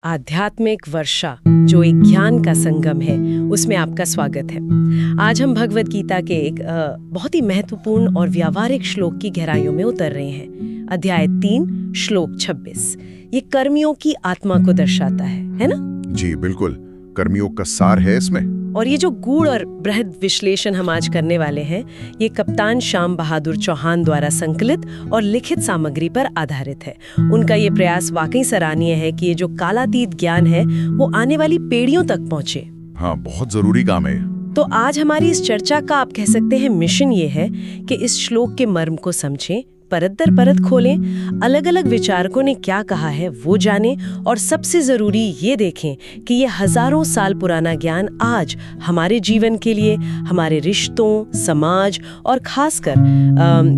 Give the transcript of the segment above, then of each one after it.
आध्यात्मिक वर्षा जो एक ज्ञान का संगम है, उसमें आपका स्वागत है। आज हम भगवद गीता के एक बहुत ही महत्वपूर्ण और व्यावहारिक श्लोक की गहराइयों में उतर रहे हैं। अध्याय 3 श्लोक 26। ये कर्मियों की आत्मा को दर्शाता है ना? जी बिल्कुल, कर्मियों का सार है इसमें। और ये जो गूढ़ और बृहद विश्लेषण हम आज करने वाले हैं, ये कप्तान श्याम बहादुर चौहान द्वारा संकलित और लिखित सामग्री पर आधारित है। उनका ये प्रयास वाकई सराहनीय है कि ये जो कालातीत ज्ञान है वो आने वाली पीढ़ियों तक पहुंचे। हाँ, बहुत जरूरी काम है। तो आज हमारी इस चर्चा का आप कह सकते हैं मिशन ये है कि इस श्लोक के मर्म को समझें, परत दर परत खोलें, अलग अलग विचारकों ने क्या कहा है वो जानें, और सबसे जरूरी ये देखें कि ये हजारों साल पुराना ज्ञान आज हमारे जीवन के लिए, हमारे रिश्तों, समाज और खासकर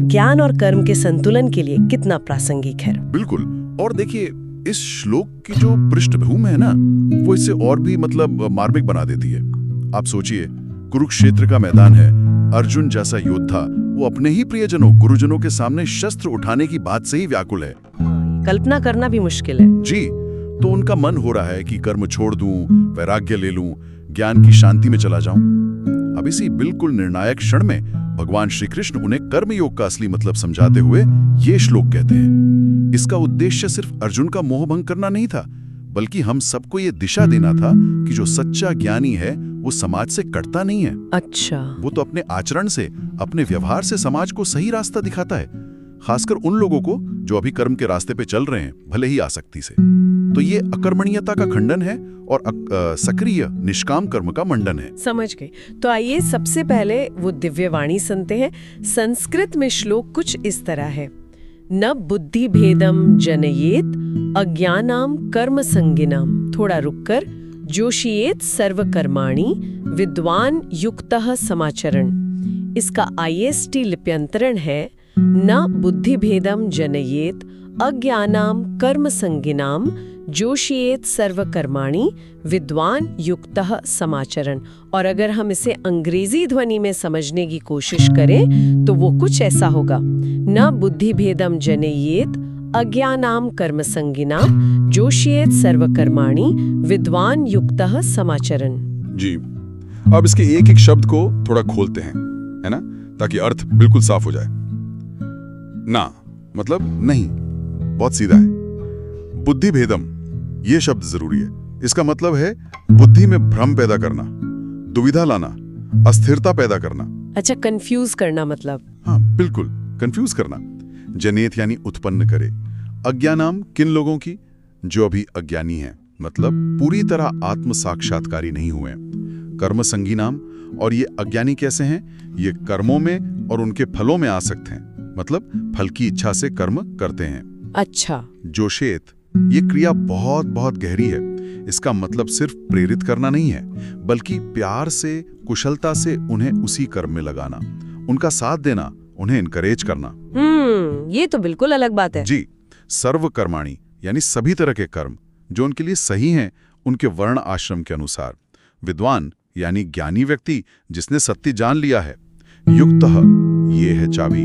ज्ञान और कर्म के संतुलन के लिए कितना प्रासंगिक है। बिल्कुल। और देखिए, इस श्लोक की जो पृष्ठभूमि है ना, वो इसे और भी मार्मिक बना देती है। आप सोचिए, कुरुक्षेत्र का मैदान है, अर्जुन जैसा योद्धा वो अपने ही प्रियजनों, गुरुजनों के सामने शस्त्र उठाने की बात से ही व्याकुल है। कल्पना करना भी मुश्किल है। जी, तो उनका मन हो रहा है कि कर्म छोड़ दूं, वैराग्य ले लूं, ज्ञान की शांति में चला जाऊं। अब इसी बिल्कुल निर्णायक क्षण में भगवान श्री कृष्ण उन्हें कर्मयोग का असली मतलब समझाते हुए ये श्लोक कहते हैं। इसका उद्देश्य सिर्फ अर्जुन का मोह भंग करना नहीं था, बल्कि हम सबको ये दिशा देना था कि जो सच्चा ज्ञानी है वो समाज से कटता नहीं है। अच्छा। वो तो अपने आचरण से, अपने व्यवहार से समाज को सही रास्ता दिखाता है, खासकर उन लोगों को जो अभी कर्म के रास्ते पे चल रहे हैं, भले ही आसक्ति से। तो ये अकर्मण्यता का खंडन है और सक्रिय निष्काम कर्म का मंडन है। समझ गए। तो आइए सबसे पहले वो दिव्य वाणी सुनते हैं। संस्कृत में श्लोक कुछ इस तरह है। न बुद्धि भेदम जनयेत अज्ञानाम कर्म संगिनाम। थोड़ा रुककर, जोशियेत सर्वकर्माणि विद्वान युक्तः समाचरण। इसका IST लिप्यंतरण है, न बुद्धि भेदम जनयेत अज्ञानाम कर्म संगिनाम जोशियेत सर्वकर्माणि विद्वान युक्तः समाचरण। और अगर हम इसे अंग्रेजी ध्वनि में समझने की कोशिश करें तो वो कुछ ऐसा होगा। न बुद्धि भेदम जनयेत अज्ञानाम कर्म संगिनाम जोशियेत सर्वकर्माणि विद्वान युक्तः समाचरण। जी, अब इसके एक एक शब्द को थोड़ा खोलते हैं, है ना, ताकि अर्थ बिल्कुल साफ हो जाए। ना मतलब नहीं, बहुत सीधा है। बुद्धि भेदम, ये शब्द जरूरी है। इसका मतलब है बुद्धि में भ्रम पैदा करना, दुविधा लाना, अस्थिरता पैदा करना। अच्छा, कंफ्यूज करना मतलब? हाँ बिल्कुल, कंफ्यूज करना। जनेत यानी उत्पन्न करे। अज्ञानाम, किन लोगों की? जो अभी अज्ञानी हैं, मतलब पूरी तरह आत्म साक्षात्कारी नहीं हुए। कर्म संगीनाम, और ये अज्ञानी कैसे हैं? ये कर्मों में और उनके फलों में आसक्त हैं, मतलब फल की इच्छा से कर्म करते हैं। अच्छा। जोशेत, ये क्रिया बहुत बहुत गहरी है। इसका मतलब सिर्फ प्रेरित करना नहीं है, बल्कि प्यार से, कुशलता से उन्हें उसी कर्म में लगाना, उनका साथ देना, उन्हें इनकरेज करना। ये तो बिल्कुल अलग बात है। जी, सर्वकर्माणी यानी सभी तरह के कर्म जो उनके लिए सही हैं, उनके वर्ण आश्रम के अनुसार। विद्वान यानी ज्ञानी व्यक्ति जिसने सत्य जान लिया है। युक्तः, ये है चाबी।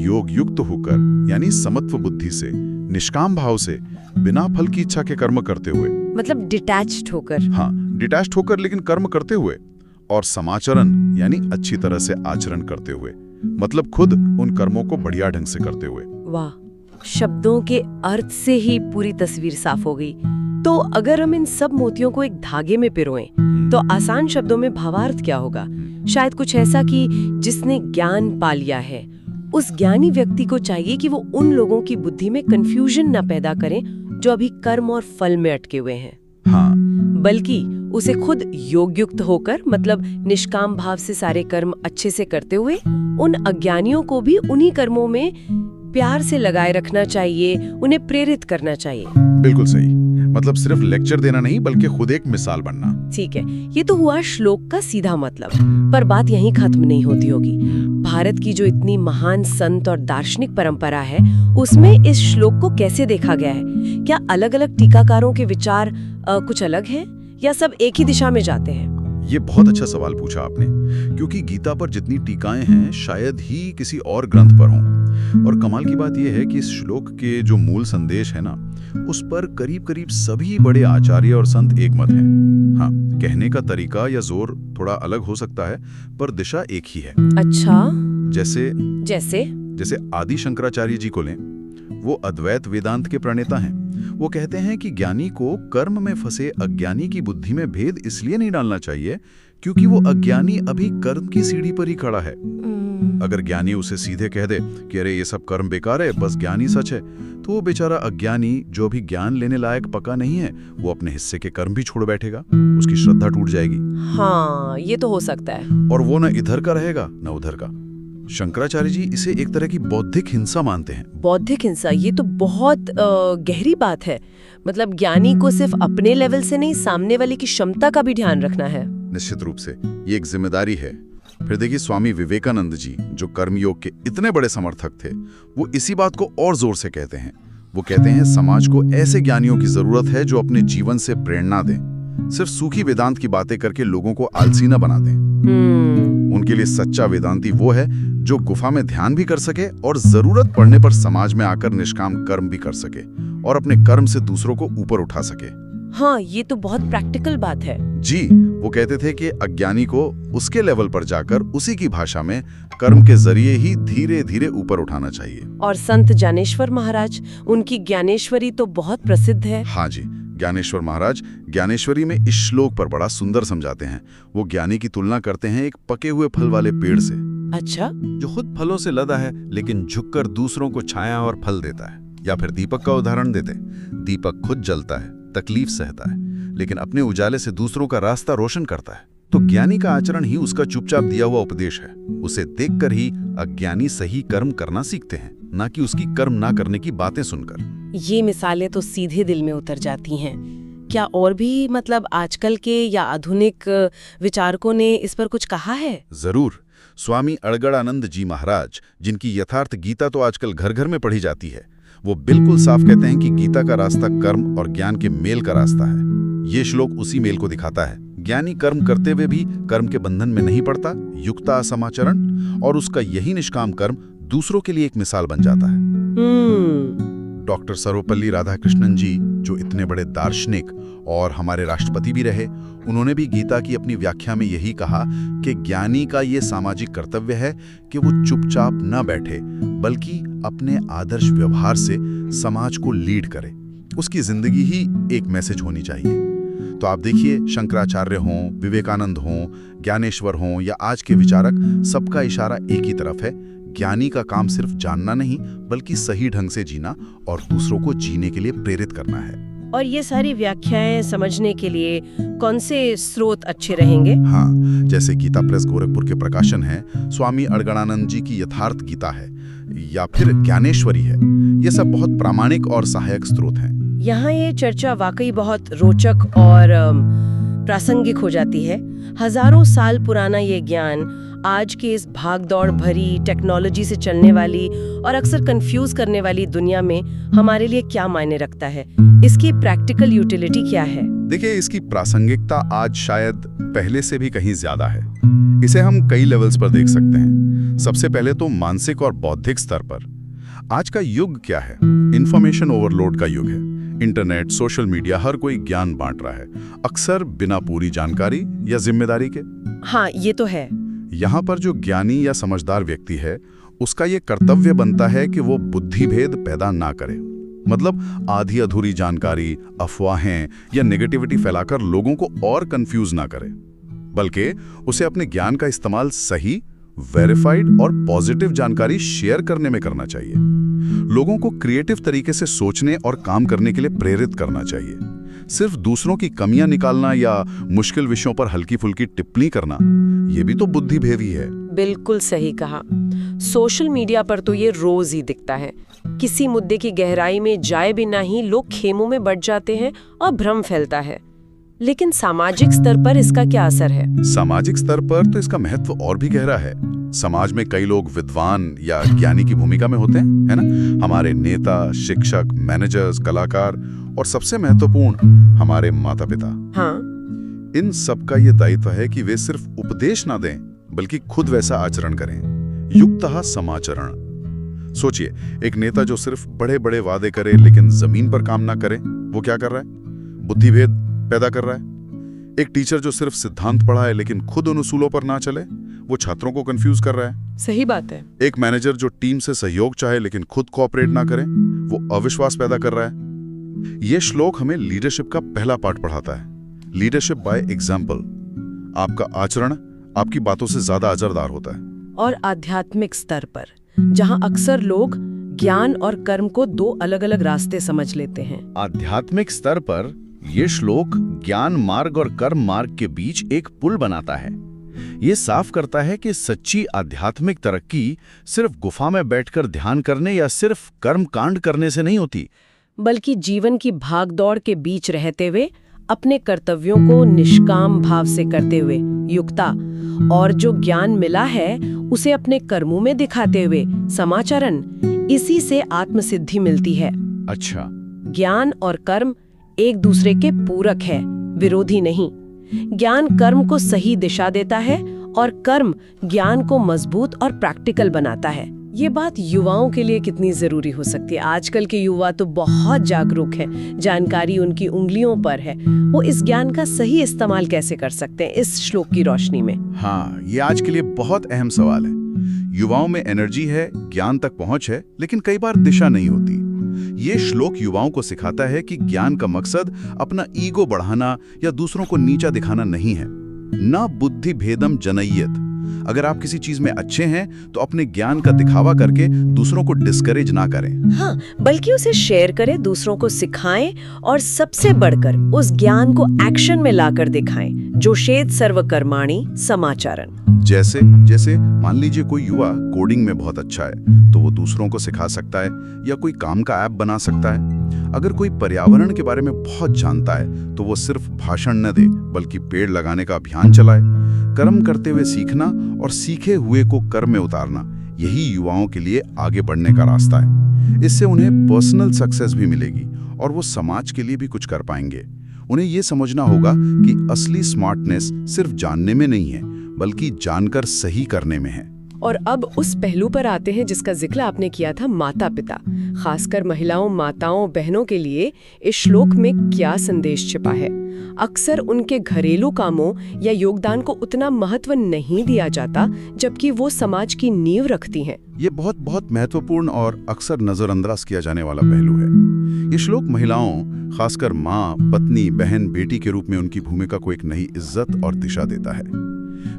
योग युक्त होकर यानी समत्व बुद्धि से, निष्काम भाव से, बिना फल की इच्छा के कर्म करते हुए, मतलब डिटैच्ड होकर। हाँ, डिटैच्ड होकर लेकिन कर्म करते हुए। और समाचरण यानी अच्छी तरह से आचरण करते हुए, मतलब खुद उन कर्मों को बढ़िया ढंग से करते हुए। वाह, शब्दों के अर्थ से ही पूरी तस्वीर साफ हो गई। तो अगर हम इन सब मोतियों को एक धागे में पिरोएं, तो आसान शब्दों में भावार्थ क्या होगा? शायद कुछ ऐसा कि जिसने ज्ञान पा लिया है, उस ज्ञानी व्यक्ति को चाहिए कि वो उन लोगों की बुद्धि में कंफ्यूजन न पैदा करें जो अभी कर्म और फल में अटके हुए हैं। हाँ, बल्कि उसे खुद योगयुक्त होकर, मतलब निष्काम भाव से सारे कर्म अच्छे से करते हुए, उन अज्ञानियों को भी उन्हीं कर्मों में प्यार से लगाए रखना चाहिए, उन्हें प्रेरित करना चाहिए। बिल्कुल सही। मतलब सिर्फ लेक्चर देना नहीं, बल्कि खुद एक मिसाल बनना। ठीक है, ये तो हुआ श्लोक का सीधा मतलब। पर बात यहीं खत्म नहीं होती होगी। भारत की जो इतनी महान संत और दार्शनिक परंपरा है, उसमें इस श्लोक को कैसे देखा गया है? क्या अलग अलग टीकाकारों के विचार कुछ अलग हैं, या सब एक ही दिशा में जाते हैं? ये बहुत अच्छा सवाल पूछा आपने, क्योंकि गीता पर जितनी टीकाएं हैं शायद ही किसी और ग्रंथ पर हों। और कमाल की बात यह है कि इस श्लोक के जो मूल संदेश है ना, उस पर करीब करीब सभी बड़े आचार्य और संत एकमत हैं। हाँ, कहने का तरीका या जोर थोड़ा अलग हो सकता है, पर दिशा एक ही है। अच्छा, जैसे जैसे आदि शंकराचार्य जी को लें, वो अद्वैत वेदांत के प्रणेता हैं। वो कहते हैं कि ज्ञानी को कर्म में फंसे अज्ञानी की बुद्धि में भेद इसलिए नहीं डालना चाहिए क्योंकि वो अज्ञानी अभी कर्म की सीढ़ी पर ही खड़ा है। अगर ज्ञानी उसे सीधे कह दे कि अरे ये सब कर्म बेकार है, बस ज्ञान ही सच है, तो वो बेचारा अज्ञानी जो भी ज्ञान लेने लायक पका नहीं है, वो अपने हिस्से के कर्म भी छोड़ बैठेगा, उसकी श्रद्धा टूट जाएगी। हाँ, ये तो हो सकता है। और वो न इधर का रहेगा न उधर का। शंकराचार्य जी इसे एक तरह की बौद्धिक हिंसा मानते हैं। बौद्धिक हिंसा, ये तो बहुत गहरी बात है। मतलब ज्ञानी को सिर्फ अपने लेवल से नहीं, सामने वाले की क्षमता का भी ध्यान रखना है। निश्चित रूप से ये एक जिम्मेदारी है। फिर देखिए, स्वामी विवेकानंद जी जो कर्मयोग के इतने बड़े समर्थक थे, वो इसी बात को और जोर से कहते हैं। वो कहते हैं समाज को ऐसे ज्ञानियों की जरूरत है जो अपने जीवन से प्रेरणा दें, सिर्फ सूखी वेदांत की बातें करके लोगों को आलसी न बना दें। उनके लिए सच्चा वेदांती वो है जो गुफा में ध्यान भी कर सके और जरूरत पड़ने पर समाज में आकर निष्काम कर्म भी कर सके और अपने कर्म से दूसरों को ऊपर उठा सके। हाँ, ये तो बहुत प्रैक्टिकल बात है। जी, वो कहते थे कि अज्ञानी को उसके लेवल पर जाकर उसी की भाषा में कर्म के जरिए ही धीरे धीरे ऊपर उठाना चाहिए। और संत ज्ञानेश्वर महाराज, उनकी ज्ञानेश्वरी तो बहुत प्रसिद्ध है। हाँ जी, ज्ञानेश्वर महाराज ज्ञानेश्वरी में इस श्लोक पर बड़ा सुंदर समझाते हैं। वो ज्ञानी की तुलना करते हैं एक पके हुए फल वाले पेड़ से। अच्छा, जो खुद फलों से लदा है लेकिन झुककर दूसरों को छाया और फल देता है। या फिर दीपक का उदाहरण देते, दीपक खुद जलता है, तकलीफ सहता है, लेकिन अपने उजाले से दूसरों का रास्ता रोशन करता है। तो ज्ञानी का आचरण ही उसका चुपचाप दिया हुआ उपदेश है। उसे देखकर ही अज्ञानी सही कर्म करना सीखते हैं, ना कि उसकी कर्म ना करने की बातें सुनकर। ये मिसालें तो सीधे दिल में उतर जाती हैं। क्या और भी मतलब आजकल के या आधुनिक विचारकों ने इस पर कुछ कहा है? जरूर। स्वामी अड़गड़ानंद जी महाराज, जिनकी यथार्थ गीता तो आजकल घर घर में पढ़ी जाती है, वो बिल्कुल साफ कहते हैं कि गीता का रास्ता कर्म और ज्ञान के मेल का रास्ता है। ये श्लोक उसी मेल को दिखाता है। ज्ञानी कर्म करते हुए भी कर्म के बंधन में नहीं पड़ता, युक्ता समाचरण, और उसका यही निष्काम कर्म दूसरों के लिए एक मिसाल बन जाता है। डॉक्टर सर्वपल्ली राधाकृष्णन जी, जो इतने बड़े दार्शनिक और हमारे राष्ट्रपति भी रहे, उन्होंने भी गीता की अपनी व्याख्या में यही कहा कि ज्ञानी का ये सामाजिक कर्तव्य है कि वो चुपचाप न बैठे, बल्कि अपने आदर्श व्यवहार से समाज को लीड करे। उसकी जिंदगी ही एक मैसेज होनी चाहिए। तो आप देखिए, शंकराचार्य हों, विवेकानंद हों, ज्ञानेश्वर हों या आज के विचारक, सबका इशारा एक ही तरफ है। ज्ञानी का काम सिर्फ जानना नहीं, बल्कि सही ढंग से जीना और दूसरों को जीने के लिए प्रेरित करना है। और ये सारी व्याख्याएं समझने के लिए कौन से स्रोत अच्छे रहेंगे? हाँ, जैसे गीता प्रेस गोरखपुर के प्रकाशन है, स्वामी अड़गड़ानंद जी की यथार्थ गीता है, या फिर ज्ञानेश्वरी है। ये सब बहुत प्रामाणिक और सहायक स्रोत हैं। यहाँ ये चर्चा वाकई बहुत रोचक और प्रासंगिक हो जाती है। हजारों साल पुराना ये ज्ञान आज के इस भागदौड़ भरी टेक्नोलॉजी से चलने वाली और अक्सर कंफ्यूज करने वाली दुनिया में हमारे लिए क्या मायने रखता है? इसकी प्रैक्टिकल यूटिलिटी क्या है? देखिए, इसकी प्रासंगिकता आज शायद पहले से भी कहीं ज्यादा है। इसे हम कई लेवल्स पर देख सकते हैं। सबसे पहले तो मानसिक और बौद्धिक स्तर पर। आज का युग क्या है? इंफॉर्मेशन ओवरलोड का युग है। इंटरनेट, सोशल मीडिया, हर कोई ज्ञान बांट रहा है, अक्सर बिना पूरी जानकारी या जिम्मेदारी के। हाँ, ये तो है। यहाँ पर जो ज्ञानी या समझदार व्यक्ति है, उसका ये कर्तव्य बनता है कि वो बुद्धि भेद पैदा ना करे। मतलब आधी अधूरी जानकारी, अफवाहें या नेगेटिविटी फैलाकर लोगों को और कंफ्यूज ना करे, बल्कि उसे अपने ज्ञान का इस्तेमाल सही, वेरीफाइड और पॉजिटिव जानकारी शेयर करने में करना चाहिए। लोगों को क्रिएटिव तरीके से सोचने और काम करने के लिए प्रेरित करना चाहिए। सिर्फ दूसरों की कमियां निकालना या मुश्किल विषयों पर हल्की फुल्की टिप्पणी करना, ये भी तो बुद्धि भेद ही है। बिल्कुल सही कहा। सोशल मीडिया पर तो ये रोज ही दिखता है। किसी मुद्दे की गहराई में जाए बिना ही लोग खेमों में बढ़ जाते हैं और भ्रम फैलता है। लेकिन सामाजिक स्तर पर इसका क्या असर है? सामाजिक स्तर पर तो इसका महत्व और भी गहरा है। समाज में कई लोग विद्वान या ज्ञानी की भूमिका में होते हैं, है ना? हमारे नेता, शिक्षक, मैनेजर्स, कलाकार और सबसे महत्वपूर्ण हमारे माता पिता। हाँ। इन सब का ये दायित्व है कि वे सिर्फ उपदेश ना दें बल्कि खुद वैसा आचरण करें। युक्तः समाचरण। सोचिए, एक नेता जो सिर्फ बड़े बड़े वादे करे लेकिन जमीन पर काम ना करे, वो क्या कर रहा है? बुद्धिभेद पैदा कर रहा है। एक टीचर जो सिर्फ सिद्धांत पढ़ाए लेकिन खुद उन उसूलों पर ना चले, वो छात्रों को कंफ्यूज कर रहा है। सही बात है। एक मैनेजर जो टीम से सहयोग चाहे लेकिन खुद कोऑपरेट ना करे, वो अविश्वास पैदा कर रहा है। ये श्लोक हमें लीडरशिप का पहला पाठ पढ़ाता है, लीडरशिप बाय एग्जाम्पल। आपका आचरण आपकी बातों से ज्यादा असरदार होता है। और आध्यात्मिक स्तर पर, जहां अक्सर लोग ज्ञान और कर्म को दो अलग अलग रास्ते समझ लेते हैं, आध्यात्मिक स्तर पर यह श्लोक ज्ञान मार्ग और कर्म मार्ग के बीच एक पुल बनाता है। ये साफ करता है कि सच्ची आध्यात्मिक तरक्की सिर्फ गुफा में बैठकर ध्यान करने या सिर्फ कर्म कांड करने से नहीं होती, बल्कि जीवन की भागदौड़ के बीच रहते हुए अपने कर्तव्यों को निष्काम भाव से करते हुए, युक्ता, और जो ज्ञान मिला है उसे अपने कर्मों में दिखाते हुए, समाचरण। इसी से आत्मसिद्धि मिलती है। अच्छा, ज्ञान और कर्म एक दूसरे के पूरक है, विरोधी नहीं। ज्ञान कर्म को सही दिशा देता है और कर्म ज्ञान को मजबूत और प्रैक्टिकल बनाता है। ये बात युवाओं के लिए कितनी जरूरी हो सकती है। आजकल के युवा तो बहुत जागरूक हैं, जानकारी उनकी उंगलियों पर है। वो इस ज्ञान का सही इस्तेमाल कैसे कर सकते हैं इस श्लोक की रोशनी में? हाँ, ये आज के लिए बहुत अहम सवाल है। युवाओं में एनर्जी है, ज्ञान तक पहुंच है, लेकिन कई बार दिशा नहीं होती। ये श्लोक युवाओं को सिखाता है कि ज्ञान का मकसद अपना ईगो बढ़ाना या दूसरों को नीचा दिखाना नहीं है। न बुद्धि भेदम जनयित। अगर आप किसी चीज में अच्छे हैं तो अपने ज्ञान का दिखावा करके दूसरों को डिस्करेज ना करें। हाँ, बल्कि उसे शेयर करें, दूसरों को सिखाएं और सबसे बढ़कर उस ज्ञान को एक्शन में लाकर दिखाएं, जो शेद सर्वकर्माणि समाचरण। जैसे मान लीजिए कोई युवा कोडिंग में बहुत अच्छा है तो वो दूसरों को सिखा सकता है या कोई काम का ऐप बना सकता है। अगर कोई पर्यावरण के बारे में बहुत जानता है तो वो सिर्फ भाषण न दे बल्कि पेड़ लगाने का अभियान चलाए। कर्म करते हुए सीखना और सीखे हुए को कर्म में उतारना, यही युवाओं के लिए आगे बढ़ने का रास्ता है। इससे उन्हें पर्सनल सक्सेस भी मिलेगी और वो समाज के लिए भी कुछ कर पाएंगे। उन्हें ये समझना होगा कि असली स्मार्टनेस सिर्फ जानने में नहीं है बल्कि जानकर सही करने में है। और अब उस पहलू पर आते हैं जिसका जिक्र आपने किया था, माता पिता। खासकर महिलाओं, माताओं, बहनों के लिए इस श्लोक में क्या संदेश छिपा है? अक्सर उनके घरेलू कामों या योगदान को उतना महत्व नहीं दिया जाता, जबकि वो समाज की नींव रखती हैं। ये बहुत महत्वपूर्ण और अक्सर नजरअंदाज किया जाने वाला पहलू है। ये श्लोक महिलाओं, खासकर माँ, पत्नी, बहन, बेटी के रूप में उनकी भूमिका को एक नई इज्जत और दिशा देता है।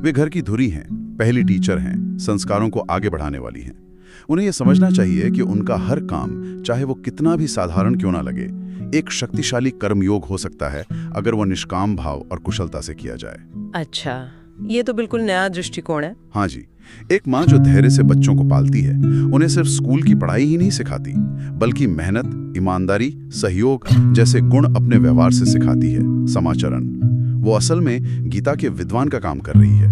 वे घर की धुरी हैं, पहली टीचर हैं, संस्कारों को आगे बढ़ाने वाली हैं। उन्हें यह समझना चाहिए कि उनका हर काम, चाहे वो कितना भी साधारण क्यों ना लगे, एक शक्तिशाली कर्मयोग हो सकता है अगर वो निष्काम भाव और कुशलता से किया जाए। अच्छा, ये तो बिल्कुल नया दृष्टिकोण है। हाँ जी, एक माँ जो धैर्य से बच्चों को पालती है, उन्हें सिर्फ स्कूल की पढ़ाई ही नहीं सिखाती, बल्कि मेहनत, ईमानदारी, सहयोग जैसे गुण अपने व्यवहार से सिखाती है। समाचरण। वो असल में गीता के विद्वान का काम कर रही है।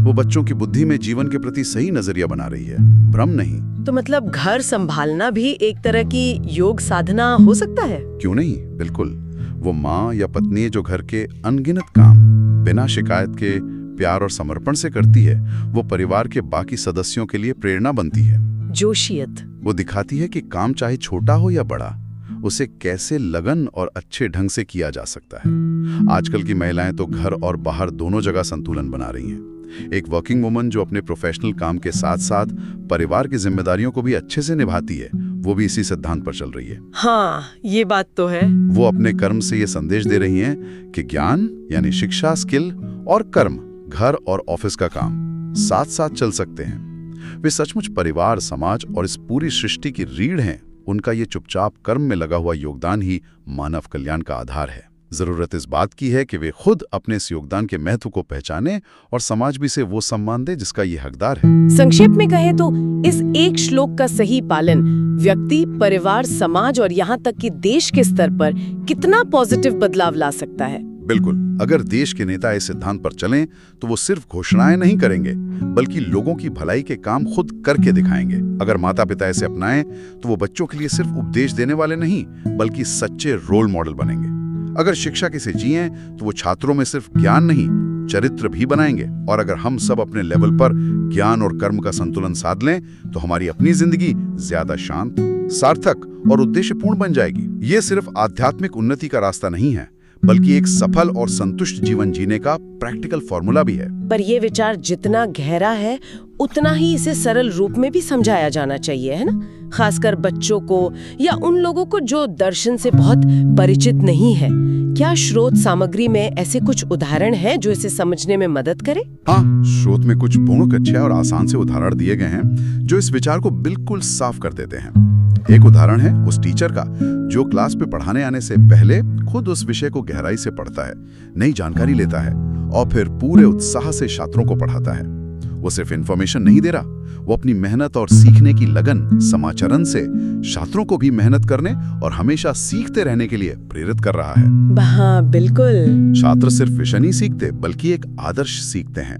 वो बच्चों की बुद्धि में जीवन के प्रति सही नजरिया बना रही है, भ्रम नहीं। तो मतलब घर संभालना भी एक तरह की योग साधना हो सकता है? क्यों नहीं, बिल्कुल। वो माँ या पत्नी जो घर के अनगिनत काम बिना शिकायत के प्यार और समर्पण से करती है, वो परिवार के बाकी सदस्यों के लिए प्रेरणा बनती है। जोशियत। वो दिखाती है कि काम चाहे छोटा हो या बड़ा, उसे कैसे लगन और अच्छे ढंग से किया जा सकता है। आजकल की महिलाएं तो घर और बाहर दोनों जगह संतुलन बना रही हैं। एक वर्किंग वुमन जो अपने प्रोफेशनल काम के साथ साथ परिवार की जिम्मेदारियों को भी अच्छे से निभाती है, वो भी इसी सिद्धांत पर चल रही है। हाँ, ये बात तो है। वो अपने कर्म से ये संदेश दे रही हैं कि ज्ञान यानी शिक्षा, स्किल और कर्म, घर और ऑफिस का काम साथ साथ चल सकते हैं। वे सचमुच परिवार, समाज और इस पूरी सृष्टि की रीढ़ हैं। उनका ये चुपचाप कर्म में लगा हुआ योगदान ही मानव कल्याण का आधार है। जरूरत इस बात की है कि वे खुद अपने इस योगदान के महत्व को पहचाने और समाज भी से वो सम्मान दे जिसका ये हकदार है। संक्षेप में कहे तो इस एक श्लोक का सही पालन व्यक्ति, परिवार, समाज और यहाँ तक कि देश के स्तर पर कितना पॉजिटिव बदलाव ला सकता है। बिल्कुल, अगर देश के नेता इस सिद्धांत पर चलें तो वो सिर्फ घोषणाएं नहीं करेंगे बल्कि लोगों की भलाई के काम खुद करके दिखाएंगे। अगर माता पिता इसे अपनाएं तो वो बच्चों के लिए सिर्फ उपदेश देने वाले नहीं बल्कि सच्चे रोल मॉडल बनेंगे। अगर शिक्षक इसे जिए तो वो छात्रों में सिर्फ ज्ञान नहीं, चरित्र भी बनाएंगे। और अगर हम सब अपने लेवल पर ज्ञान और कर्म का संतुलन साध लें तो हमारी अपनी जिंदगी ज्यादा शांत, सार्थक और उद्देश्यपूर्ण बन जाएगी। ये सिर्फ आध्यात्मिक उन्नति का रास्ता नहीं है, बल्कि एक सफल और संतुष्ट जीवन जीने का प्रैक्टिकल फॉर्मूला भी है। पर ये विचार जितना गहरा है उतना ही इसे सरल रूप में भी समझाया जाना चाहिए, है ना? खासकर बच्चों को या उन लोगों को जो दर्शन से बहुत परिचित नहीं है। क्या स्रोत सामग्री में ऐसे कुछ उदाहरण हैं जो इसे समझने में मदद करे? हाँ, स्रोत में कुछ पूर्ण कच्चे और आसान से उदाहरण दिए गए हैं जो इस विचार को बिल्कुल साफ कर देते हैं। एक उदाहरण है उस टीचर का जो क्लास पे पढ़ाने आने से पहले खुद उस विषय को गहराई से पढ़ता है, नई जानकारी लेता है और फिर पूरे उत्साह से छात्रों को पढ़ाता है। वो सिर्फ इन्फॉर्मेशन नहीं दे रहा, वो अपनी मेहनत और सीखने की लगन, समाचरण से छात्रों को भी मेहनत करने और हमेशा सीखते रहने के लिए प्रेरित कर रहा है। हाँ, बिल्कुल। छात्र सिर्फ विषय नहीं सीखते बल्कि एक आदर्श सीखते हैं।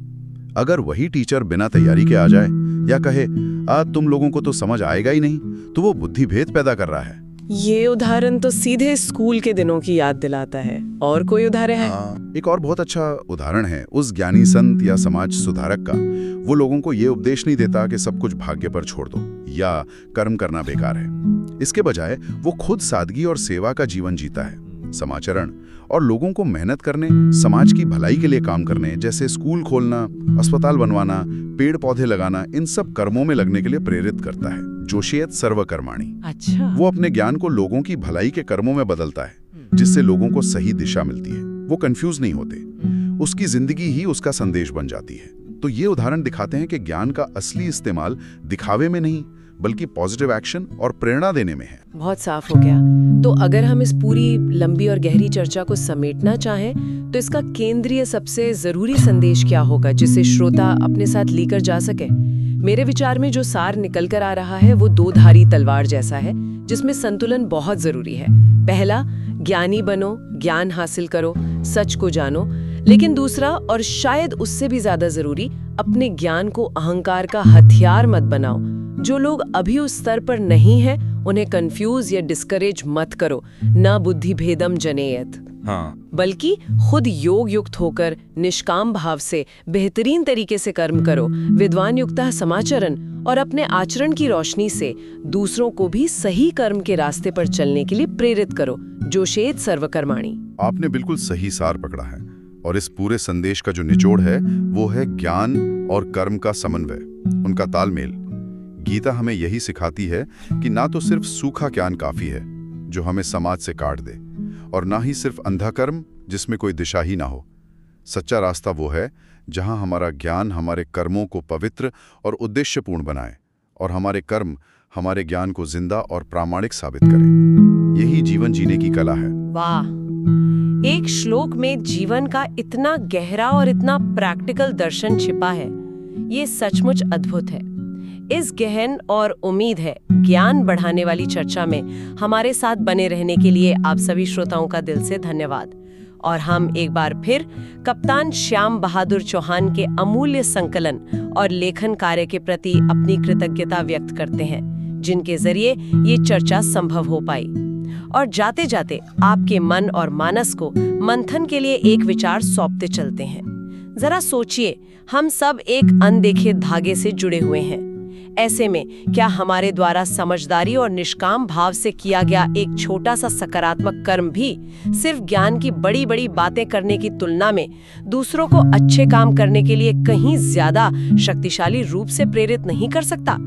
अगर वही टीचर बिना तैयारी के आ जाए या कहे तुम लोगों को तो समझ आएगा ही नहीं, तो वो बुद्धिभेद पैदा कर रहा है। ये उदाहरण तो सीधे स्कूल के दिनों की याद दिलाता है। और कोई उदाहरण है? एक और बहुत अच्छा उदाहरण है उस ज्ञानी संत या समाज सुधारक का। वो लोगों को ये उपदेश नहीं देता कि सब कुछ भाग्य पर छोड़ दो या कर्म करना बेकार है। इसके बजाय वो खुद सादगी और सेवा का जीवन जीता है। समाचरण और लोगों को मेहनत करने, समाज की भलाई के लिए काम करने, जैसे स्कूल खोलना, अस्पताल बनवाना, पेड़ पौधे लगाना, इन सब कर्मों में लगने के लिए प्रेरित करता है। जोशेत सर्वकर्माणि। अच्छा। वो अपने ज्ञान को लोगों की भलाई के कर्मों में बदलता है, जिससे लोगों को सही दिशा मिलती है। वो कंफ्यूज नहीं होते, उसकी जिंदगी ही उसका संदेश बन जाती है। तो ये उदाहरण दिखाते हैं कि ज्ञान का असली इस्तेमाल दिखावे में नहीं बल्कि पॉजिटिव एक्शन और प्रेरणा देने में है। बहुत साफ हो गया। तो अगर हम इस पूरी लंबी और गहरी चर्चा को समेटना चाहें तो इसका केंद्रीय सबसे जरूरी संदेश क्या होगा जिसे श्रोता अपने साथ लेकर जा सके? मेरे विचार में जो सार निकल कर आ रहा है वो दो धारी तलवार जैसा है, जिसमें संतुलन बहुत जरूरी है। पहला, ज्ञानी बनो, ज्ञान हासिल करो, सच को जानो। लेकिन दूसरा, और शायद उससे भी ज्यादा जरूरी, अपने ज्ञान को अहंकार का हथियार मत बनाओ। जो लोग अभी उस स्तर पर नहीं हैं, उन्हें कंफ्यूज या डिस्करेज मत करो। न बुद्धि भेदम जनेयत। हाँ, बल्कि खुद योग युक्त होकर निष्काम भाव से बेहतरीन तरीके से कर्म करो, विद्वान युक्तः समाचरण, और अपने आचरण की रोशनी से दूसरों को भी सही कर्म के रास्ते पर चलने के लिए प्रेरित करो। जोशेत सर्वकर्माणि। आपने बिल्कुल सही सार पकड़ा है। और इस पूरे संदेश का जो निचोड़ है वो है ज्ञान और कर्म का समन्वय, उनका तालमेल। गीता हमें यही सिखाती है कि ना तो सिर्फ सूखा ज्ञान काफी है जो हमें समाज से काट दे, और ना ही सिर्फ अंधा कर्म जिसमें कोई दिशा ही ना हो। सच्चा रास्ता वो है जहां हमारा ज्ञान हमारे कर्मों को पवित्र और उद्देश्यपूर्ण बनाए और हमारे कर्म हमारे ज्ञान को जिंदा और प्रामाणिक साबित करें। यही जीवन जीने की कला है। वाह, एक श्लोक में जीवन का इतना गहरा और इतना प्रैक्टिकल दर्शन छिपा है। ये सचमुच अद्भुत है। इस गहन और उम्मीद है ज्ञान बढ़ाने वाली चर्चा में हमारे साथ बने रहने के लिए आप सभी श्रोताओं का दिल से धन्यवाद। और हम एक बार फिर कप्तान श्याम बहादुर चौहान के अमूल्य संकलन और लेखन कार्य के प्रति अपनी कृतज्ञता व्यक्त करते हैं, जिनके जरिए ये चर्चा संभव हो पाई। और जाते जाते आपके मन और मानस को मंथन के लिए एक विचार सौंपते चलते हैं। जरा सोचिए, हम सब एक अनदेखे धागे से जुड़े हुए हैं। ऐसे में क्या हमारे द्वारा समझदारी और निष्काम भाव से किया गया एक छोटा सा सकारात्मक कर्म भी सिर्फ ज्ञान की बड़ी बड़ी बातें करने की तुलना में दूसरों को अच्छे काम करने के लिए कहीं ज्यादा शक्तिशाली रूप से प्रेरित नहीं कर सकता?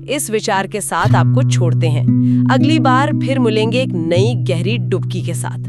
इस विचार के साथ आपको छोड़ते हैं। अगली बार फिर मिलेंगे एक नई गहरी डुबकी के साथ।